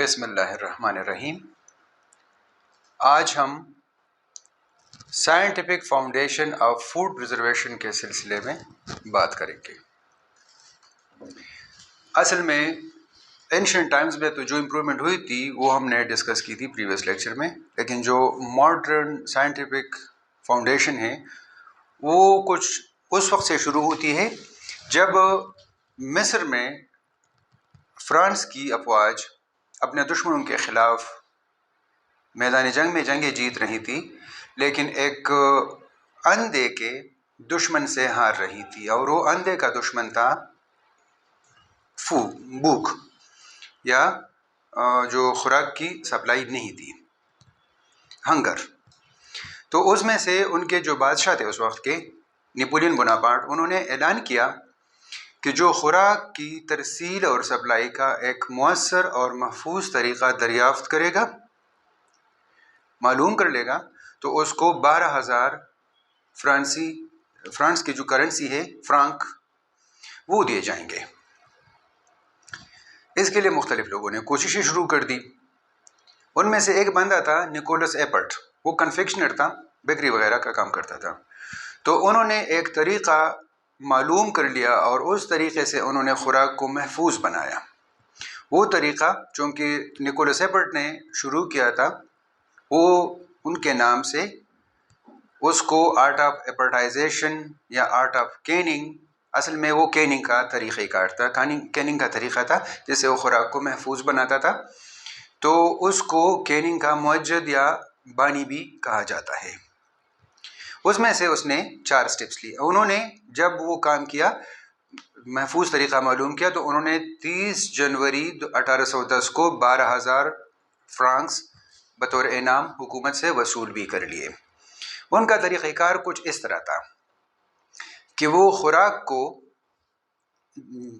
بسم اللہ الرحمن الرحیم۔ آج ہم scientific foundation of food preservation کے سلسلے میں بات کریں گے۔ اصل میں اینشینٹ ٹائمز میں تو جو امپرومنٹ ہوئی تھی وہ ہم نے ڈسکس کی تھی پریویس لیکچر میں، لیکن جو ماڈرن سائنٹیفک فاؤنڈیشن ہے وہ کچھ اس وقت سے شروع ہوتی ہے جب مصر میں فرانس کی افواج اپنے دشمنوں کے خلاف میدان جنگ میں جنگیں جیت رہی تھی، لیکن ایک اندھے کے دشمن سے ہار رہی تھی، اور وہ اندھے کا دشمن تھا بھوک، یا جو خوراک کی سپلائی نہیں تھی، ہنگر۔ تو اس میں سے ان کے جو بادشاہ تھے اس وقت کے، نیپولین بوناپارٹ، انہوں نے اعلان کیا کہ جو خوراک کی ترسیل اور سپلائی کا ایک مؤثر اور محفوظ طریقہ دریافت کرے گا، معلوم کر لے گا، تو اس کو 12,000 فرانس کی جو کرنسی ہے فرانک، وہ دیے جائیں گے۔ اس کے لیے مختلف لوگوں نے کوششیں شروع کر دی۔ ان میں سے ایک بندہ تھا نکولس ایپرٹ، وہ کنفیکشنر تھا، بیکری وغیرہ کا کام کرتا تھا۔ تو انہوں نے ایک طریقہ معلوم کر لیا اور اس طریقے سے انہوں نے خوراک کو محفوظ بنایا۔ وہ طریقہ چونکہ نکولس ایپرٹ نے شروع کیا تھا، وہ ان کے نام سے اس کو آرٹ آف ایپرٹائزیشن یا آرٹ آف کیننگ، اصل میں وہ کیننگ کا طریقہ کار تھا، کیننگ کا طریقہ تھا جس سے وہ خوراک کو محفوظ بناتا تھا، تو اس کو کیننگ کا موجد یا بانی بھی کہا جاتا ہے۔ اس میں سے اس نے 4 سٹیپس لیے۔ انہوں نے جب وہ کام کیا، محفوظ طریقہ معلوم کیا، تو انہوں نے 30 جنوری 1810 کو 12,000 فرانکس بطور انعام حکومت سے وصول بھی کر لیے۔ ان کا طریقہ کار کچھ اس طرح تھا کہ وہ خوراک کو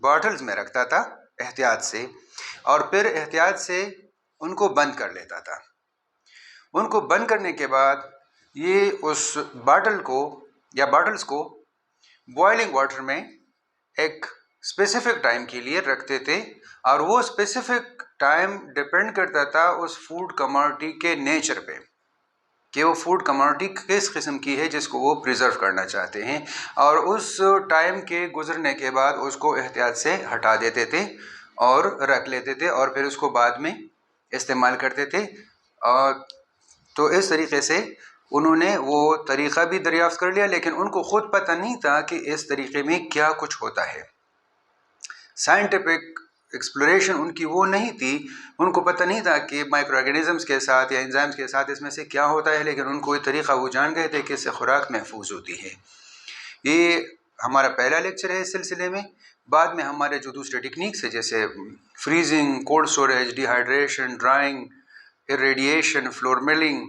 باٹلز میں رکھتا تھا احتیاط سے، اور پھر احتیاط سے ان کو بند کر لیتا تھا۔ ان کو بند کرنے کے بعد یہ اس باٹلز کو بوائلنگ واٹر میں ایک اسپیسیفک ٹائم کے لیے رکھتے تھے، اور وہ اسپیسیفک ٹائم ڈپینڈ کرتا تھا اس فوڈ کموڈٹی کے نیچر پہ، کہ وہ فوڈ کموڈٹی کس قسم کی ہے جس کو وہ پریزرو کرنا چاہتے ہیں، اور اس ٹائم کے گزرنے کے بعد اس کو احتیاط سے ہٹا دیتے تھے اور رکھ لیتے تھے، اور پھر اس کو بعد میں استعمال کرتے تھے۔ تو اس طریقے سے انہوں نے وہ طریقہ بھی دریافت کر لیا، لیکن ان کو خود پتہ نہیں تھا کہ اس طریقے میں کیا کچھ ہوتا ہے۔ سائنٹیفک ایکسپلوریشن ان کی وہ نہیں تھی، ان کو پتہ نہیں تھا کہ مائکرو آرگینزمس کے ساتھ یا انزائمس کے ساتھ اس میں سے کیا ہوتا ہے، لیکن ان کو یہ طریقہ وہ جان گئے تھے کہ اس سے خوراک محفوظ ہوتی ہے۔ یہ ہمارا پہلا لیکچر ہے اس سلسلے میں۔ بعد میں ہمارے جو دوسرے ٹیکنیکس ہیں جیسے freezing, cold storage, dehydration, drying, irradiation، flour milling,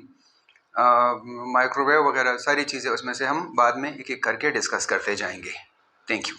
microwave وغیرہ ساری چیزیں اس میں سے ہم بعد میں ایک ایک کر کے ڈسکس کرتے جائیں گے۔ Thank you.